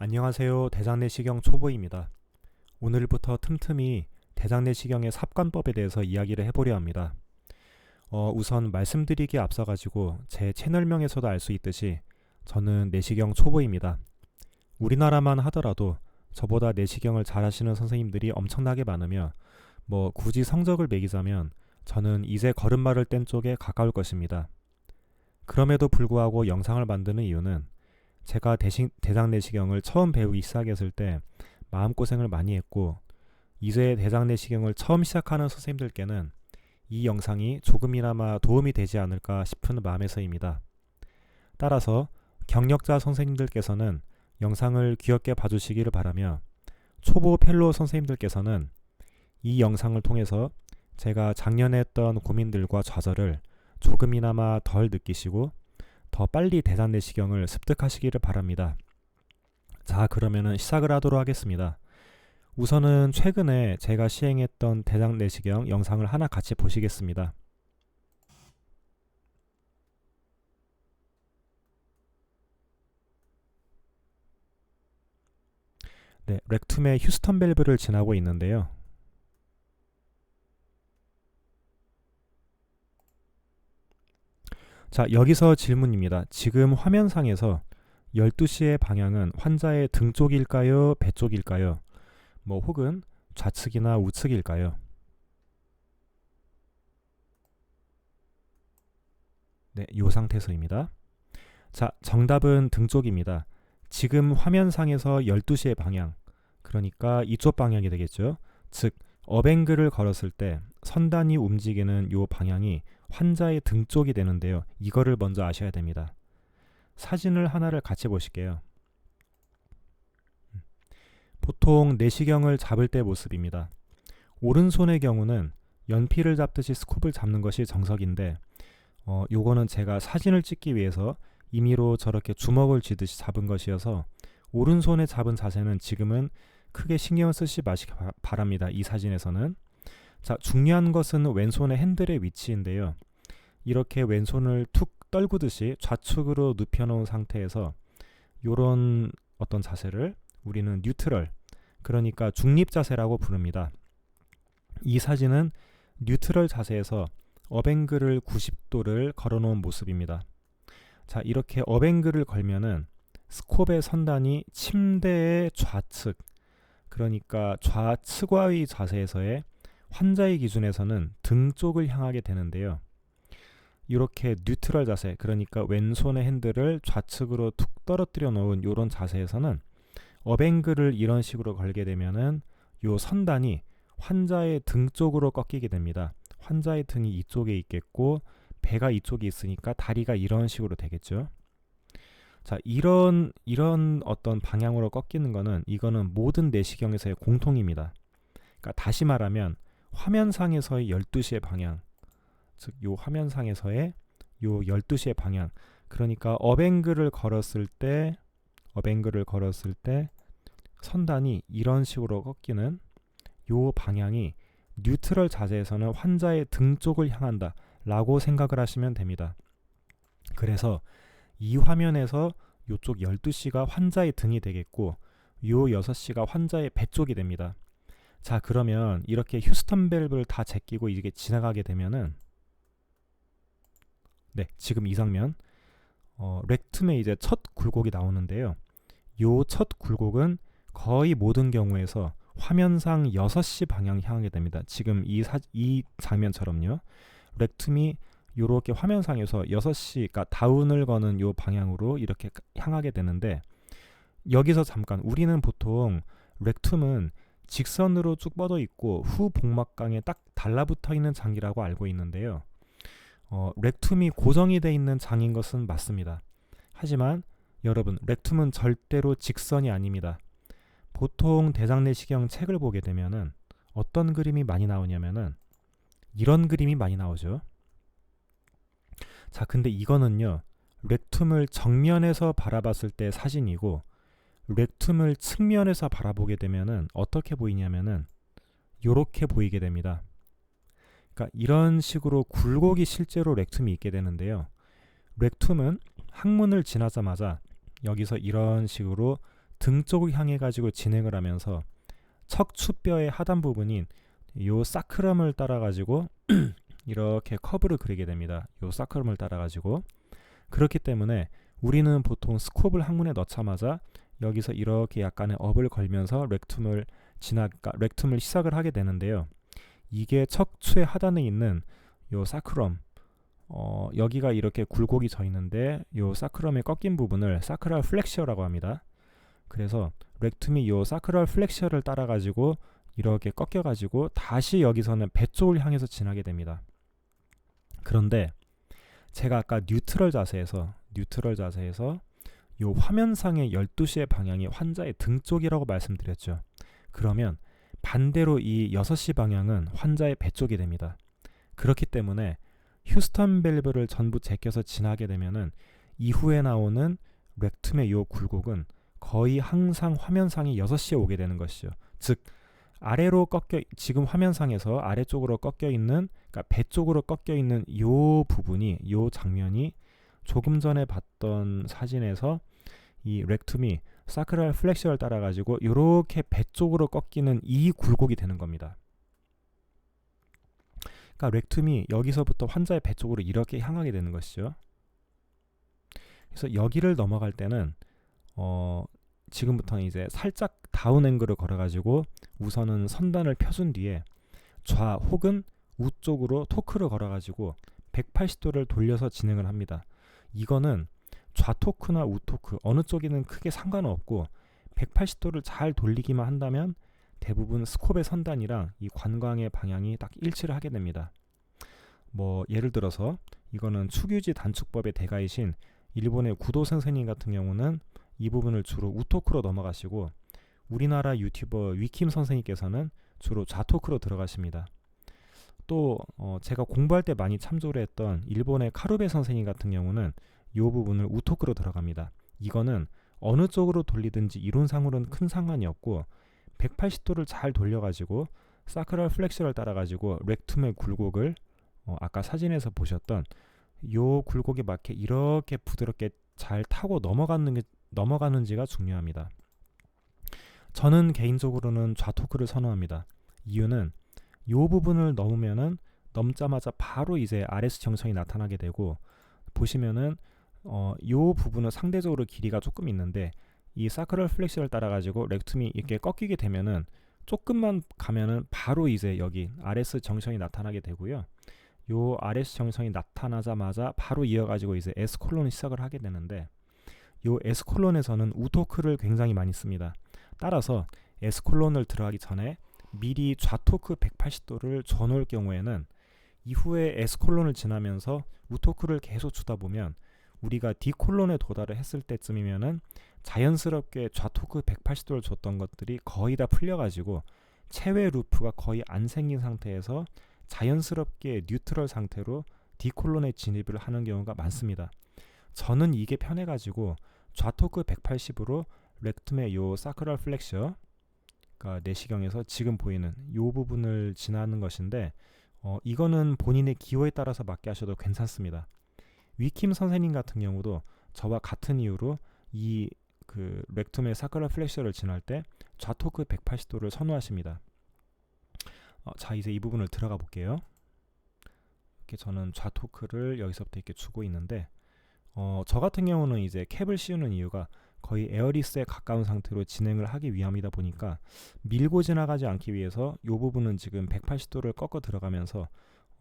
안녕하세요. 대장내시경 초보입니다. 오늘부터 틈틈이 대장내시경의 삽관법에 대해서 이야기를 해보려 합니다. 우선 말씀드리기에 앞서가지고 제 채널명에서도 알 수 있듯이 저는 내시경 초보입니다. 우리나라만 하더라도 저보다 내시경을 잘하시는 선생님들이 엄청나게 많으며 굳이 성적을 매기자면 저는 이제 걸음마를 뗀 쪽에 가까울 것입니다. 그럼에도 불구하고 영상을 만드는 이유는 제가 대장내시경을 처음 배우기 시작했을 때 마음고생을 많이 했고 이제 대장내시경을 처음 시작하는 선생님들께는 이 영상이 조금이나마 도움이 되지 않을까 싶은 마음에서입니다. 따라서 경력자 선생님들께서는 영상을 귀엽게 봐주시기를 바라며 초보 펠로우 선생님들께서는 이 영상을 통해서 제가 작년에 했던 고민들과 좌절을 조금이나마 덜 느끼시고 더 빨리 대장내시경을 습득하시기를 바랍니다. 자, 그러면은 시작을 하도록 하겠습니다. 우선은 최근에 제가 시행했던 대장내시경 영상을 하나 같이 보시겠습니다. 네, 렉툼의 휴스턴 밸브를 지나고 있는데요. 자, 여기서 질문입니다. 지금 화면상에서 12시의 방향은 환자의 등 쪽일까요? 배 쪽일까요? 혹은 좌측이나 우측일까요? 네, 이 상태에서입니다. 자, 정답은 등 쪽입니다. 지금 화면상에서 12시의 방향, 그러니까 이쪽 방향이 되겠죠. 즉, 업앵글을 걸었을 때 선단이 움직이는 이 방향이 환자의 등 쪽이 되는데요. 이거를 먼저 아셔야 됩니다. 사진을 하나를 같이 보실게요. 보통 내시경을 잡을 때 모습입니다. 오른손의 경우는 연필을 잡듯이 스콥을 잡는 것이 정석인데 요거는 제가 사진을 찍기 위해서 임의로 저렇게 주먹을 쥐듯이 잡은 것이어서 오른손에 잡은 자세는 지금은 크게 신경을 쓰시 마시기 바랍니다. 이 사진에서는. 자, 중요한 것은 왼손의 핸들의 위치인데요. 이렇게 왼손을 툭 떨구듯이 좌측으로 눕혀놓은 상태에서 이런 어떤 자세를 우리는 뉴트럴, 그러니까 중립 자세라고 부릅니다. 이 사진은 뉴트럴 자세에서 업앵글을 90도를 걸어놓은 모습입니다. 자, 이렇게 업앵글을 걸면은 스콥의 선단이 침대의 좌측, 그러니까 좌측와의 자세에서의 환자의 기준에서는 등 쪽을 향하게 되는데요. 이렇게 뉴트럴 자세, 그러니까 왼손의 핸들을 좌측으로 툭 떨어뜨려 놓은 이런 자세에서는 업앵글을 이런 식으로 걸게 되면은 요 선단이 환자의 등 쪽으로 꺾이게 됩니다. 환자의 등이 이쪽에 있겠고 배가 이쪽에 있으니까 다리가 이런 식으로 되겠죠. 자, 이런 어떤 방향으로 꺾이는 거는 이거는 모든 내시경에서의 공통입니다. 그러니까 다시 말하면 화면상에서의 12시의 방향, 즉 요 화면상에서의 요 12시의 방향, 그러니까 업앵글을 걸었을 때 선단이 이런 식으로 꺾이는 요 방향이 뉴트럴 자세에서는 환자의 등 쪽을 향한다 라고 생각을 하시면 됩니다. 그래서 이 화면에서 요쪽 12시가 환자의 등이 되겠고 요 6시가 환자의 배 쪽이 됩니다. 자, 그러면 이렇게 휴스턴 밸브를 다 제끼고 이게 지나가게 되면은 네, 지금 이 장면 렉툼의 이제 첫 굴곡이 나오는데요. 요 첫 굴곡은 거의 모든 경우에서 화면상 6시 방향 향하게 됩니다. 지금 이 장면처럼요. 렉툼이 요렇게 화면상에서 6시, 그러니까 다운을 거는 요 방향으로 이렇게 향하게 되는데 여기서 잠깐 우리는 보통 렉툼은 직선으로 쭉 뻗어 있고 후 복막강에 딱 달라붙어 있는 장기라고 알고 있는데요. 렉툼이 고정이 되어 있는 장인 것은 맞습니다. 하지만 여러분, 렉툼은 절대로 직선이 아닙니다. 보통 대장내시경 책을 보게 되면은 어떤 그림이 많이 나오냐면은 이런 그림이 많이 나오죠. 자, 근데 이거는요, 렉툼을 정면에서 바라봤을 때 사진이고 렉툼을 측면에서 바라보게 되면은 어떻게 보이냐면은 요렇게 보이게 됩니다. 그러니까 이런 식으로 굴곡이 실제로 렉툼이 있게 되는데요. 렉툼은 항문을 지나자마자 여기서 이런 식으로 등 쪽을 향해 가지고 진행을 하면서 척추뼈의 하단 부분인 요 사크럼을 따라 가지고 이렇게 커브를 그리게 됩니다. 요 사크럼을 따라 가지고. 그렇기 때문에 우리는 보통 스콥을 항문에 넣자마자 여기서 이렇게 약간의 업을 걸면서 렉툼을 렉툼을 시작을 하게 되는데요. 이게 척추의 하단에 있는 요 사크럼, 여기가 이렇게 굴곡이 져 있는데 요 사크럼의 꺾인 부분을 사크랄 플렉셔라고 합니다. 그래서 렉툼이 요 사크랄 플렉셔를 따라 가지고 이렇게 꺾여 가지고 다시 여기서는 배 쪽을 향해서 지나게 됩니다. 그런데 제가 아까 뉴트럴 자세에서 요 화면상의 12시의 방향이 환자의 등 쪽이라고 말씀드렸죠. 그러면 반대로 이 6시 방향은 환자의 배 쪽이 됩니다. 그렇기 때문에 휴스턴 밸브를 전부 제껴서 지나게 되면은 이후에 나오는 렉툼의 요 굴곡은 거의 항상 화면상이 6시에 오게 되는 것이죠. 즉 아래로 꺾여, 지금 화면상에서 아래쪽으로 꺾여 있는, 그러니까 배 쪽으로 꺾여 있는 요 부분이, 요 장면이 조금 전에 봤던 사진에서 이 렉툼이 사크랄 플렉셔를 따라 가지고 이렇게 배 쪽으로 꺾이는 이 굴곡이 되는 겁니다. 그러니까 렉툼이 여기서부터 환자의 배 쪽으로 이렇게 향하게 되는 것이죠. 그래서 여기를 넘어갈 때는 지금부터는 이제 살짝 다운 앵글을 걸어가지고 우선은 선단을 펴준 뒤에 좌 혹은 우 쪽으로 토크를 걸어가지고 180도를 돌려서 진행을 합니다. 이거는 좌 토크나 우 토크 어느 쪽이든 크게 상관은 없고 180도를 잘 돌리기만 한다면 대부분 스콥의 선단이랑 이 관광의 방향이 딱 일치를 하게 됩니다. 뭐 예를 들어서 이거는 축유지 단축법의 대가이신 일본의 구도 선생님 같은 경우는 이 부분을 주로 우토크로 넘어가시고 우리나라 유튜버 위킴 선생님께서는 주로 좌토크로 들어가십니다. 또 제가 공부할 때 많이 참조를 했던 일본의 카루베 선생님 같은 경우는 이 부분을 우토크로 들어갑니다. 이거는 어느 쪽으로 돌리든지 이론상으로는 큰 상관이 없고 180도를 잘 돌려가지고 사크랄 플렉셔를 따라가지고 렉툼의 굴곡을 아까 사진에서 보셨던 요 굴곡에 맞게 이렇게 부드럽게 잘 타고 넘어가는지가 중요합니다. 저는 개인적으로는 좌토크를 선호합니다. 이유는 요 부분을 넘자마자 바로 이제 RS 정성이 나타나게 되고 보시면은 요 부분은 상대적으로 길이가 조금 있는데 이 사크랄 플렉셔를 따라 가지고 렉툼이 이렇게 꺾이게 되면은 조금만 가면은 바로 이제 여기 RS 정성이 나타나게 되고요. 요 RS 정성이 나타나자마자 바로 이어가지고 이제 S 콜론이 시작을 하게 되는데 요 S 콜론에서는 우토크를 굉장히 많이 씁니다. 따라서 S 콜론을 들어가기 전에 미리 좌토크 180도를 줘놓을 경우에는 이후에 S 콜론을 지나면서 우토크를 계속 주다 보면 우리가 D 콜론에 도달을 했을 때쯤이면은 자연스럽게 좌토크 180도를 줬던 것들이 거의 다 풀려가지고 체외 루프가 거의 안 생긴 상태에서 자연스럽게 뉴트럴 상태로 D 콜론에 진입을 하는 경우가 많습니다. 저는 이게 편해가지고 좌토크 180으로 렉툼의 요 사크랄 플렉셔, 그러니까 내시경에서 지금 보이는 요 부분을 지나는 것인데 이거는 본인의 기호에 따라서 맞게 하셔도 괜찮습니다. 위킴 선생님 같은 경우도 저와 같은 이유로 이 렉툼의 사크랄 플렉셔를 지날 때 좌토크 180도를 선호하십니다. 자, 이제 이 부분을 들어가 볼게요. 이렇게 저는 좌토크를 여기서부터 이렇게 주고 있는데 저 같은 경우는 이제 캡을 씌우는 이유가 거의 에어리스에 가까운 상태로 진행을 하기 위함이다 보니까 밀고 지나가지 않기 위해서 이 부분은 지금 180도를 꺾어 들어가면서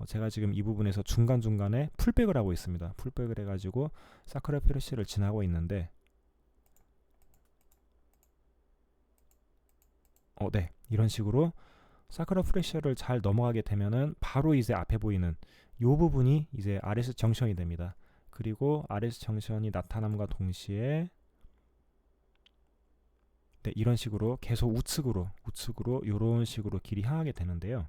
제가 지금 이 부분에서 중간중간에 풀백을 하고 있습니다. 풀백을 해가지고 사크랄 플렉셔를 지나고 있는데 네, 이런 식으로 사크랄 플렉셔를 잘 넘어가게 되면은 바로 이제 앞에 보이는 이 부분이 이제 RS 정션이 됩니다. 그리고 RS 정션이 나타남과 동시에 네, 이런 식으로 계속 우측으로 이런 식으로 길이 향하게 되는데요.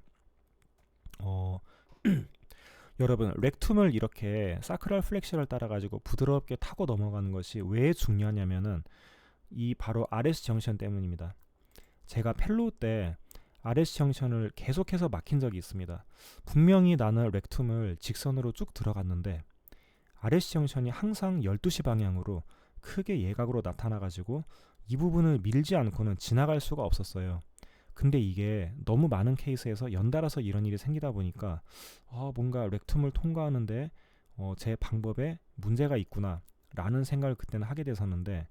여러분 렉툼을 이렇게 사크랄 플렉셔를 따라 가지고 부드럽게 타고 넘어가는 것이 왜 중요하냐면은 이 바로 RS 정션 때문입니다. 제가 펠로우 때 RS 정션을 계속해서 막힌 적이 있습니다. 분명히 나는 렉툼을 직선으로 쭉 들어갔는데 RS 정션이 항상 12시 방향으로 크게 예각으로 나타나 가지고 이 부분을 밀지 않고는 지나갈 수가 없었어요. 근데 이게 너무 많은 케이스에서 연달아서 이런 일이 생기다 보니까 뭔가 렉툼을 통과하는데 제 방법에 문제가 있구나 라는 생각을 그때는 하게 됐었는데,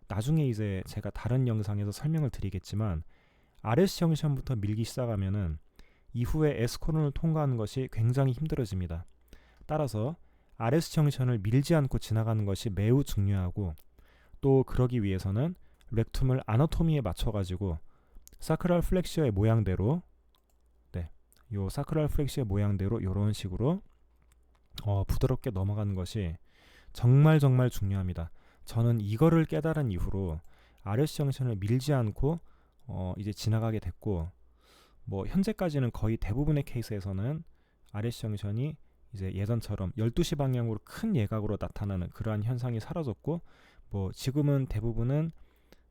나중에 이제 제가 다른 영상에서 설명을 드리겠지만 RS 정션부터 밀기 시작하면은 이후에 S 코론을 통과하는 것이 굉장히 힘들어집니다. 따라서 RS 정션을 밀지 않고 지나가는 것이 매우 중요하고, 또 그러기 위해서는 렉툼을 아나토미에 맞춰가지고 사크랄 플렉시어의 모양대로, 요 사크랄 플렉시어 모양대로 이런 식으로 부드럽게 넘어가는 것이 정말 정말 중요합니다. 저는 이거를 깨달은 이후로 RS 정션을 밀지 않고 이제 지나가게 됐고, 뭐 현재까지는 거의 대부분의 케이스에서는 RS 정션이 이제 예전처럼 12시 방향으로 큰 예각으로 나타나는 그러한 현상이 사라졌고, 뭐 지금은 대부분은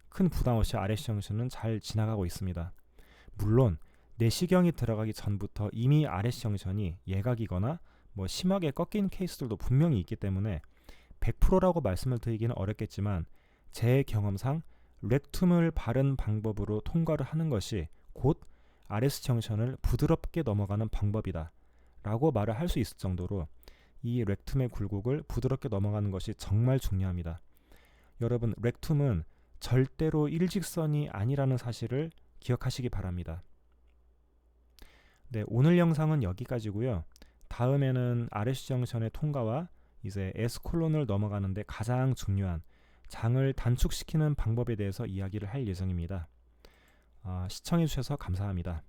큰 부담 없이 RS 정션은 잘 지나가고 있습니다. 물론 내시경이 들어가기 전부터 이미 RS 정션이 예각이거나 뭐 심하게 꺾인 케이스들도 분명히 있기 때문에 100%라고 말씀을 드리기는 어렵겠지만, 제 경험상 렉툼을 바른 방법으로 통과를 하는 것이 곧 RS 정션을 부드럽게 넘어가는 방법이다 라고 말을 할 수 있을 정도로 이 렉툼의 굴곡을 부드럽게 넘어가는 것이 정말 중요합니다. 여러분, 렉툼은 절대로 일직선이 아니라는 사실을 기억하시기 바랍니다. 네, 오늘 영상은 여기까지고요. 다음에는 RS 정션의 통과와 이제 S 콜론을 넘어가는데 가장 중요한 장을 단축시키는 방법에 대해서 이야기를 할 예정입니다. 시청해주셔서 감사합니다.